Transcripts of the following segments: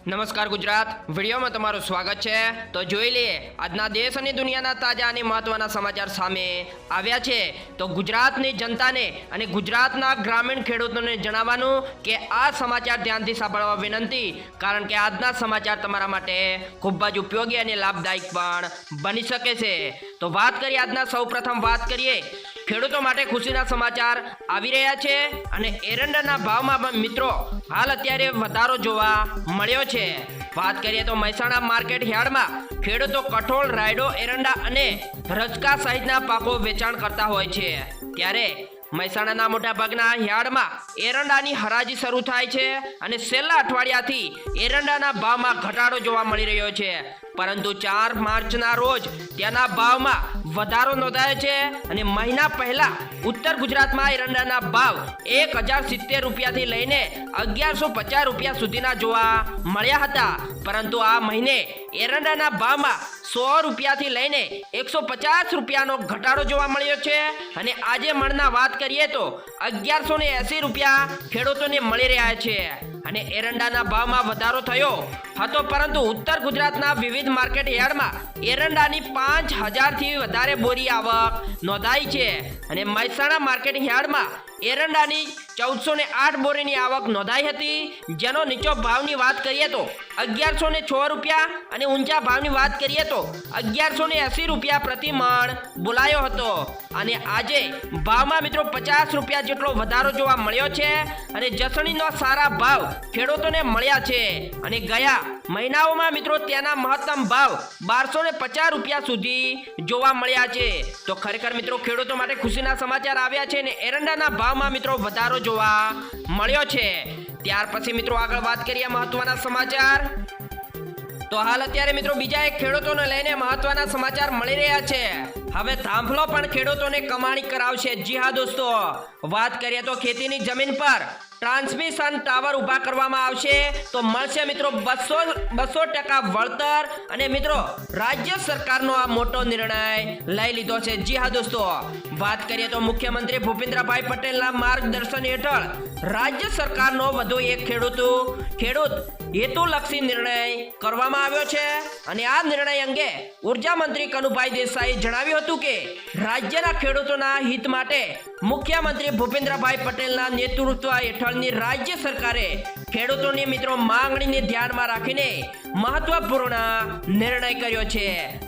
નમસ્કાર ગુજરાત વિડીયોમાં તમારું સ્વાગત છે। તો જોઈ લઈએ આજના દેશ અને દુનિયાના તાજા અને મહત્વના સમાચાર સામે આવ્યા છે। તો ગુજરાતની જનતાને અને ગુજરાતના ગ્રામીણ ખેડૂતોને જણાવવાનું કે આ સમાચાર ધ્યાનથી સાંભળવા વિનંતી, કારણ કે આજના સમાચાર તમારા માટે ખૂબ જ ઉપયોગી અને લાભદાયક પણ બની શકે છે। તો વાત કરીએ આજના સૌપ્રથમ વાત કરીએ ખેડૂતો માટે ખુશીના સમાચાર આવી રહ્યા છે અને એરંડાના ભાવમાં મિત્રો હાલ અત્યારે વધારો જોવા મળ્યો છે। વાત કરીએ તો મહેસાણા માર્કેટ યાર્ડમાં ખેડૂતો કઠોળ, રાયડો, એરંડા અને રચકા સહિતના પાકો વેચાણ કરતા હોય છે, ત્યારે મહેસાણાના મોટાભાગના યાર્ડમાં એરંડાની હરાજી શરૂ થાય છે અને છેલ્લા અઠવાડિયાથી એરંડાના ભાવમાં ઘટાડો જોવા મળી રહ્યો છે, પરંતુ 4 માર્ચના રોજ તેના ભાવમાં વધારો નોંધાયો છે અને મહિના પહેલા ઉત્તર ગુજરાતમાં એરંડાના ભાવ 1070 રૂપિયાથી લઈને 1150 રૂપિયા સુધીના જોવા મળ્યા હતા, પરંતુ આ મહિને એરંડાના ભાવમાં 100 રૂપિયાથી લઈને 150 રૂપિયાનો ઘટાડો જોવા મળ્યો છે અને આજે મણના વાત કરીએ તો 1180 રૂપિયા ખેડૂતોને મળી રહ્યા છે અને એરંડાના ભાવમાં વધારો થયો હતો, પરંતુ ઉત્તર ગુજરાતના વિવિધ માર્કેટ યાર્ડમાં એરંડાની 5000 થી વધારે બોરી આવક નોંધાઈ છે અને મહેસાણા માર્કેટ યાર્ડમાં એરંડાની 1408 બોરીની આવક નોંધાઈ હતી, જેનો નીચો ભાવની વાત કરીએ તો 1106 રૂપિયા અને ઊંચા ભાવની વાત કરીએ તો 1180 રૂપિયા પ્રતિ મણ બોલાયો હતો અને આજે ભાવમાં મિત્રો 50 રૂપિયા જેટલો વધારો જોવા મળ્યો છે અને જસણીનો સારા ભાવ ખેડૂતોને મળ્યા છે અને ગયા મહિનાઓમાં મિત્રો તેના મહત્તમ ભાવ 1250 રૂપિયા સુધી જોવા મળ્યા છે। તો ખરેખર મિત્રો ખેડૂતો માટે ખુશીના સમાચાર આવ્યા છે અને એરંડાના ભાવમાં મિત્રો વધારો જોવા મળ્યો છે। ત્યાર પછી મિત્રો આગળ વાત કરીએ મહત્વના સમાચાર। તો હાલ અત્યારે મિત્રો બીજા એક ખેડૂતોને લઈને મહત્વના સમાચાર મળી રહ્યા છે। હવે ધાંફલો પણ ખેડૂતોને કમાણી કરાવશે। જી હા દોસ્તો, વાત કરીએ તો ખેતીની જમીન પર ટ્રાન્સમિશન ટાવર ઊભા કરવામાં આવશે તો મળશે મિત્રો 200% વળતર અને મિત્રો રાજ્ય સરકારનો આ મોટો નિર્ણય લઈ લીધો છે। જી હા દોસ્તો, વાત કરીએ તો મુખ્યમંત્રી ભૂપેન્દ્રભાઈ પટેલના માર્ગદર્શન હેઠળ રાજ્ય સરકારનો વધુ એક ખેડૂત હેતુલક્ષી નિર્ણય કરવામાં આવ્યો છે અને આ નિર્ણય અંગે ઉર્જા મંત્રી કનુભાઈ દેસાઈએ જણાવ્યું હતું કે રાજ્યના ખેડૂતોના હિત માટે મુખ્યમંત્રી ભૂપેન્દ્રભાઈ પટેલના નેતૃત્વ હેઠળની રાજ્ય સરકારે ખેડૂતોની મિત્રો માંગણીને ધ્યાનમાં રાખીને મહત્વપૂર્ણ નિર્ણય કર્યો છે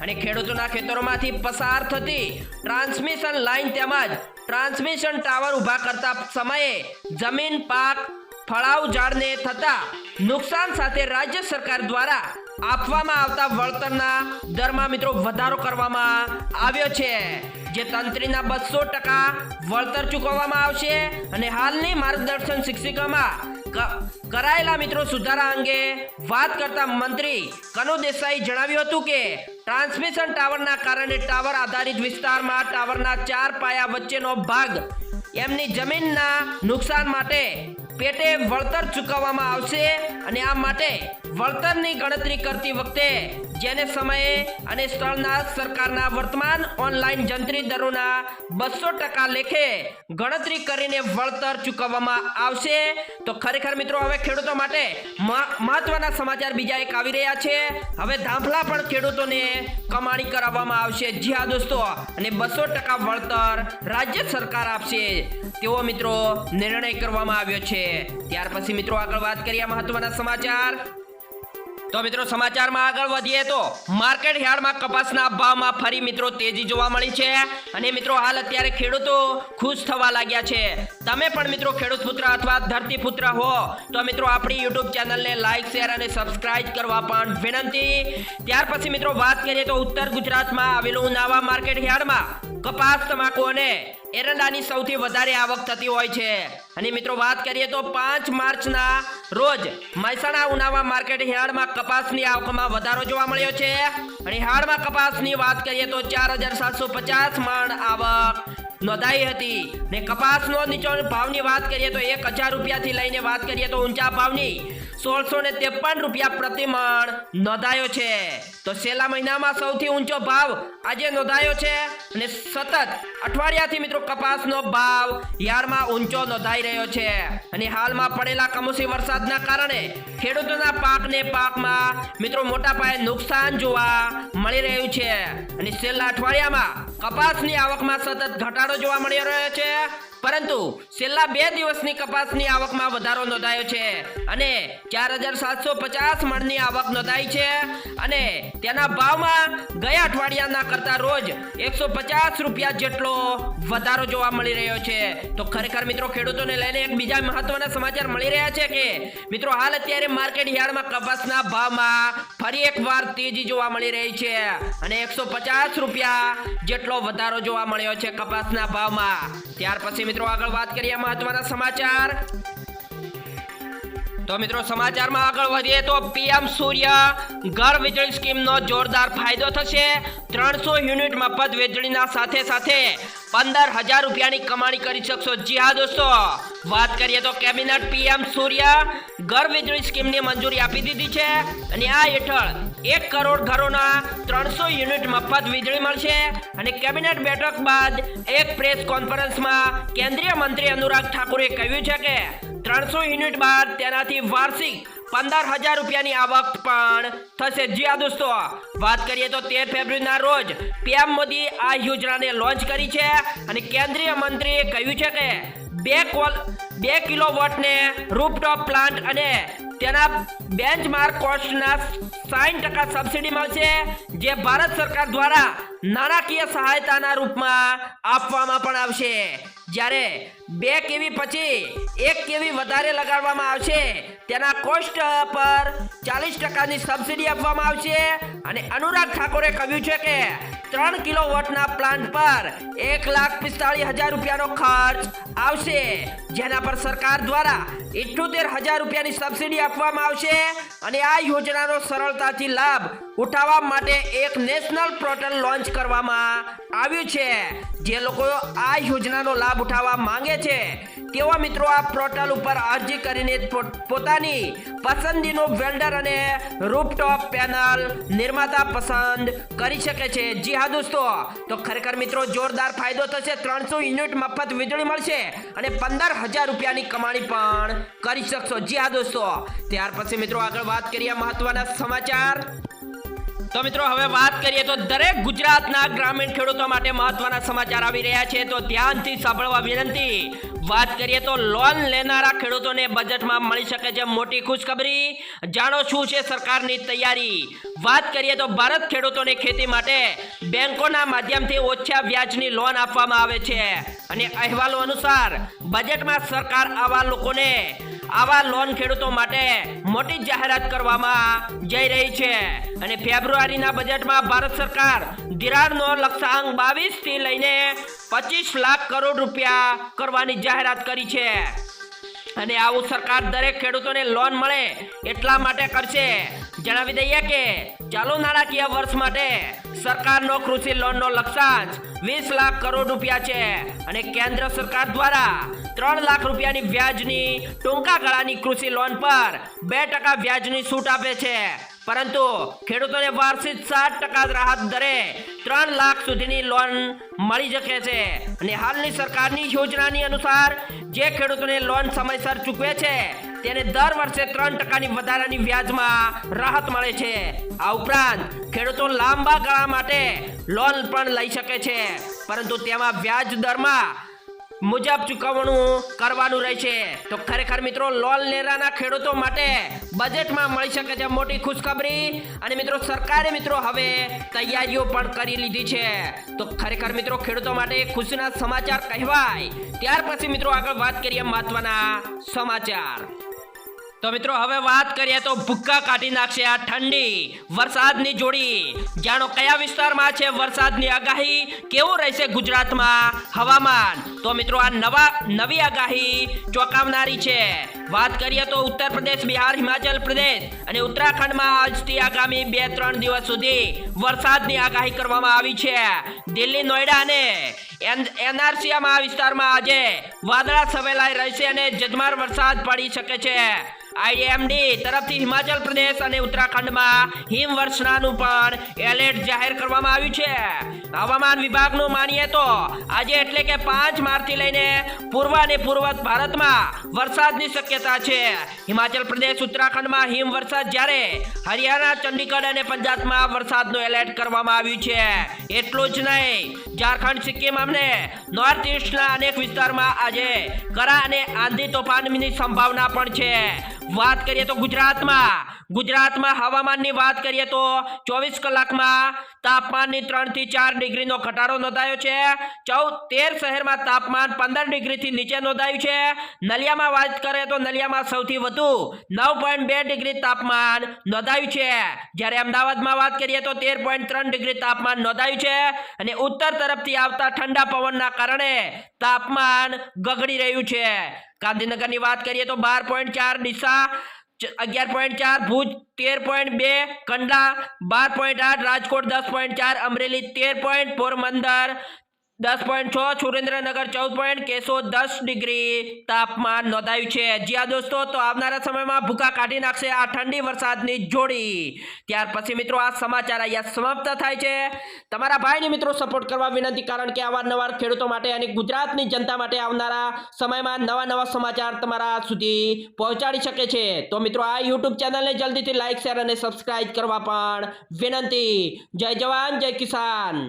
અને ખેડૂતોના ખેતરોમાંથી પસાર થતી ટ્રાન્સમિશન લાઇન તેમજ ટ્રાન્સમિશન ટાવર ઊભા કરતા સમયે જમીન, પાક, ફળાઉ ઝાડને થતા નુકસાન સાથે રાજ્ય સરકાર દ્વારા આપવામાં આવતા વળતરના દરમાં મિત્રો વધારો કરવામાં આવ્યો છે, જે તંત્રીના 200% વળતર ચૂકવવામાં આવશે અને હાલની માર્ગદર્શન શિક્ષિકામાં કરાયેલા મિત્રો સુધારા અંગે વાત કરતા મંત્રી કનુ દેસાઈ જણાવ્યું હતું કે ટ્રાન્સમિશન ટાવરના કારણે ટાવર આધારિત વિસ્તારમાં ટાવરના 4 પાયા વચ્ચેનો ભાગ એમની જમીનના નુકસાન માટે પેટે વળતર ચૂકવવામાં આવશે અને આ માટે વળતરની ગણતરી કરતી વખતે જેને સમયે અને સ્થળના સરકારના વર્તમાન ઓનલાઈન જંત્રી દરોના 200% લેખે ગણતરી કરીને વળતર ચૂકવવામાં આવશે। તો ખરેખર મિત્રો હવે ખેડૂતો માટે મહત્વના સમાચાર બીજા એક આવી રહ્યા છે। હવે ધાંફલા પણ ખેડૂતોને કમાણી કરાવવામાં આવશે। જી હા દોસ્તો, અને 200% વળતર રાજ્ય સરકાર આપશે તેવો મિત્રો નિર્ણય કરવામાં આવ્યો છે। ત્યાર પછી મિત્રો આગળ વાત કરીએ મહત્વના સમાચાર। તો મિત્રો સમાચારમાં આગળ વધીએ તો માર્કેટ યાર્ડમાં કપાસના ભાવમાં ફરી મિત્રો તેજી જોવા મળી છે અને મિત્રો હાલ અત્યારે ખેડૂતો ખુશ થવા લાગ્યા છે। તમે પણ મિત્રો ખેડૂત પુત્ર અથવા ધરતી પુત્ર હો તો મિત્રો આપણી YouTube ચેનલને લાઈક, શેર અને સબસ્ક્રાઇબ કરવા પણ વિનંતી। ત્યાર પછી મિત્રો વાત કરીએ તો ઉત્તર ગુજરાતમાં આવેલું ઉનાવા માર્કેટ યાર્ડમાં કપાસ, તમાકુ અને એરંડાની સૌથી વધારે આવક થતી હોય છે અને મિત્રો વાત કરીએ તો 5 માર્ચના રોજ મહેસાણા ઉનાવા માર્કેટ યાર્ડમાં કપાસની આવકમાં વધારો જોવા મળ્યો છે અને યાર્ડમાં કપાસની વાત કરીએ તો 4750 મણ આવક નોંધાઈ હતી ને કપાસનો નીચો ભાવની વાત કરીએ તો 1000 રૂપિયાથી લઈને વાત કરીએ તો ઊંચા ભાવની 1653 રૂપિયા પ્રતિ મણ નોંધાયો છે। તો છેલ્લા મહિનામાં સૌથી ઊંચો ભાવ આજે નોંધાયો છે અને સતત અઠવાડિયાથી મિત્રો કપાસનો ભાવ યાર્ડમાં ઊંચો નોંધાઈ રહ્યો છે અને હાલમાં પડેલા કમોસમી વરસાદના કારણે ખેડૂતોના પાકમાં મિત્રો મોટા પાયે નુકસાન જોવા મળી રહ્યું છે અને છેલ્લા અઠવાડિયામાં કપાસની આવકમાં સતત ઘટાડો જોવા મળી રહ્યો છે, પરંતુ છેલ્લા 2 દિવસની કપાસની આવકમાં વધારો નોંધાયો છે અને 4750 મણની આવક નોંધાઈ છે અને તેના ભાવમાં ગયા અઠવાડિયાના કરતા રોજ 150 રૂપિયા જેટલો વધારો જોવા મળી રહ્યો છે। તો ખરેખર મિત્રો ખેડૂતોને લઈને એક બીજા મહત્વના સમાચાર મળી રહ્યા છે કે મિત્રો હાલ અત્યારે માર્કેટ યાર્ડમાં કપાસના ભાવમાં ફરી એકવાર તેજી જોવા મળી રહી છે અને 150 રૂપિયા જેટલો વધારો જોવા મળ્યો છે કપાસના ભાવમાં। ત્યાર પછી મિત્રો આગળ વાત કરીએ મહત્વના સમાચાર। તો મિત્રો સમાચારમાં આગળ વધીએ તો પીએમ સૂર્ય ઘર વીજળી સ્કીમનો જોરદાર ફાયદો થશે। 300 યુનિટ મફત વીજળીના સાથે 15,000 રૂપિયાની કમાણી કરી શકશો। જી હા દોસ્તો, વાત કરીએ તો કેબિનેટ પીએમ સૂર્ય ઘર વીજળી સ્કીમની મંજૂરી આપી દીધી છે અને આ હેઠળ 1 કરોડ ઘરોના 300 યુનિટ મફત વીજળી મળશે અને કેબિનેટ બેઠક બાદ એક પ્રેસ કોન્ફરન્સમાં કેન્દ્રીય મંત્રી અનુરાગ ઠાકુરે કહ્યું છે કે 300 યુનિટ બાદ તેનાથી વાર્ષિક 15,000 રૂપિયાની આવક પણ થશે। જી હા દોસ્તો, વાત કરીએ તો 13 ફેબ્રુઆરીના રોજ પીએમ મોદી આ યોજનાને લોન્ચ કરી છે અને કેન્દ્રીય મંત્રીએ કહ્યું છે કે 2 કિલોવોટને રૂફટોપ પ્લાન્ટ અને તેના બેન્ચમાર્ક કોસ્ટના 60% સબસિડી મળશે, જે ભારત સરકાર દ્વારા નાણાકીય સહાયતાના રૂપમાં આપવામાં પણ આવશે। જ્યારે 2 કેવી પછી 1 કેવી વધારે લગાડવામાં આવશે તેના કોસ્ટ પર 40%ની સબસિડી આપવામાં આવશે અને અનુરાગ ઠાકોરે કહ્યું છે કે 3 કિલોવોટના પ્લાન્ટ પર 1,45,000 રૂપિયાનો ખર્ચ આવશે, જેના પર સરકાર દ્વારા 78,000 રૂપિયાની સબસિડી આપવામાં આવશે અને આ યોજનાનો સરળતાથી લાભ ઉઠાવવા માટે એક નેશનલ પોર્ટલ લોન્ચ કરવામાં આવ્યું છે। જે લોકો આ યોજનાનો લાભ ઉઠાવવા માંગે છે તેઓ મિત્રો આ પોર્ટલ ઉપર અરજી કરીને પોતાની પસંદગીનો વેલ્ડર અને રૂફટોપ પેનલ નિર્માતા પસંદ કરી શકે છે। જી હા દોસ્તો, તો ખરેખર મિત્રો જોરદાર ફાયદો થશે। 300 યુનિટ મફત વીજળી મળશે અને 15,000 રૂપિયાની કમાણી પણ કરી શકશો। જી હા દોસ્તો, ત્યાર પછી મિત્રો આગળ વાત કરીએ મહત્વના સમાચાર। તો મિત્રો હવે વાત કરીએ તો દરેક ગુજરાતના ગ્રામીણ ખેડૂતો માટે મહત્વના સમાચાર આવી રહ્યા છે, તો ધ્યાનથી સાંભળવા વિનંતી। વાત કરીએ તો લોન લેનારા ખેડૂતોને બજેટમાં મળી શકે છે મોટી ખુશખબરી। જાણો શું છે સરકારની તૈયારી। વાત કરીએ તો ભારત ખેડૂતોને ખેતી માટે બેંકોના માધ્યમથી ઓછા વ્યાજની લોન આપવામાં આવે છે અને અહેવાલો અનુસાર બજેટમાં સરકાર આવા લોન ખેડૂતો માટે મોટી જાહેરાત કરવામાં જઈ રહી છે અને ફેબ્રુઆરીના બજેટમાં ભારત સરકાર ધિરાણનો લક્ષ્યાંક 22 થી લઈને 25 લાખ કરોડ રૂપિયા કરવાની જાહેરાત કરી છે અને આવું સરકાર દરેક ખેડૂતોને લોન મળે એટલા માટે કરશે। જણાવી દઈએ કે ચાલુ નાણાકીય વર્ષ માટે સરકારનો કૃષિ લોનનો લક્ષ્યાંક 20 લાખ કરોડ રૂપિયા છે અને કેન્દ્ર સરકાર દ્વારા 3 લાખ રૂપિયાની વ્યાજની ટૂંકા ગાળાની કૃષિ લોન પર 2% વ્યાજની છૂટ આપે છે, પરંતુ ખેડૂતોને વાર્ષિક 7% રાહત દરે 3 લાખ સુધીની લોન મળી શકે છે અને હાલની સરકારની યોજનાની અનુસાર જે ખેડૂતોને લોન સમયસર ચૂકવે છે તેને દર વર્ષે 3%ની વધારાની વ્યાજમાં રાહત મળે છે। આ ઉપરાંત ખેડૂતો લાંબા ગાળા માટે લોન પણ લઈ શકે છે, પરંતુ તેમાં વ્યાજ દરમાં મુજબ ચૂકવણું કરવાનું રહેશે। તો ખરેખર મિત્રો લોન લેનારા ખેડૂતો માટે બજેટમાં મળી શકે છે મોટી ખુશખબરી અને મિત્રો સરકારે મિત્રો હવે તૈયારીઓ પણ કરી લીધી છે। તો ખરેખર મિત્રો ખેડૂતો માટે ખુશીના સમાચાર કહેવાય। ત્યાર પછી મિત્રો આગળ વાત કરીએ મહત્વના સમાચાર। તો મિત્રો હવે વાત કરીએ તો ભૂક્કા કાઢી નાખશે આ ઠંડી વરસાદની જોડી। જાણો કયા વિસ્તારમાં છે વરસાદની આગાહી, કેવું રહેશે ગુજરાતમાં હવામાન। તો મિત્રો આ નવી આગાહી ચોંકાવનારી છે। વાત કરીએ તો ઉત્તર પ્રદેશ, બિહાર, હિમાચલ પ્રદેશ અને ઉત્તરાખંડમાં આજથી આગામી 2-3 દિવસ સુધી વરસાદની આગાહી કરવામાં આવી છે. દિલ્હી, નોઈડા અને એનઆરસીમાં વિસ્તારમાં આજે વાદળા છવાયેલા રહેશે અને ધોધમાર વરસાદ પડી શકે છે. આઈએમડી તરફથી હિમાચલ પ્રદેશ અને ઉત્તરાખંડમાં હિમવર્ષાનું પણ એલર્ટ જાહેર કરવામાં આવ્યું છે. હવામાન વિભાગનું માનીએ તો આજે એટલે કે 5 માર્ચથી લઈને પૂર્વ અને પૂર્વ ભારતમાં વરસાદની શક્યતા છે. હિમાચલ પ્રદેશ, ઉત્તરાખંડમાં હિમવર્ષા, જ્યારે હરિયાણા, ચંડીગઢ અને પંજાબમાં વરસાદનું એલર્ટ કરવામાં આવ્યું છે. એટલું જ નહીં, ઝારખંડ, સિક્કિમ અને નોર્થ ઈસ્ટના અનેક વિસ્તારમાં આજે કરા અને આંધી તોફાનની સંભાવના પણ છે. વાત કરીએ તો ગુજરાતમાં હવામાનની વાત કરીએ તો 24 કલાકમાં તાપમાનની 3 થી 4 ડિગ્રીનો ઘટાડો નોંધાયો છે. 13 શહેરમાં તાપમાન 15 ડિગ્રીથી નીચે નોંધાયું છે. નલિયામાં વાત કરીએ તો નલિયામાં સૌથી વધુ 9.2 ડિગ્રી તાપમાન નોંધાયું છે, જ્યારે અમદાવાદમાં વાત કરીએ તો 13.3 ડિગ્રી તાપમાન નોંધાયું છે. અને ઉત્તર તરફથી આવતા ઠંડા પવનના કારણે તાપમાન ગગડી રહ્યું છે. ગાંધીનગરની વાત કરીએ તો 12.4, ડીસા 11.4, ભુજ 13.2, કંડલા 12.8, રાજકોટ 10.4, અમરેલી 13, પોરબંદર 10.6, સુરેન્દ્રનગર 14, કેશોદ 10 ડિગ્રી તાપમાન નોંધાયું છે. જ્યાં દોસ્તો, તો આવનારા સમયમાં ભૂકા કાઢી નાખશે આ ઠંડી વરસાદની જોડી. ત્યાર પછી મિત્રો આ સમાચાર અહીંયા સમાપ્ત થાય છે. તમારા ભાઈને મિત્રો સપોર્ટ કરવા વિનંતી, કારણ કે અવારનવાર ખેડૂતો માટે અને ગુજરાતની જનતા માટે આવનારા સમયમાં નવા સમાચાર તમારા સુધી પહોંચાડી શકે છે. તો મિત્રો આ યુટ્યુબ ચેનલને જલ્દીથી લાઈક, શેર અને સબસ્ક્રાઇબ કરવા પણ વિનંતી. જય જવાન, જય કિસાન.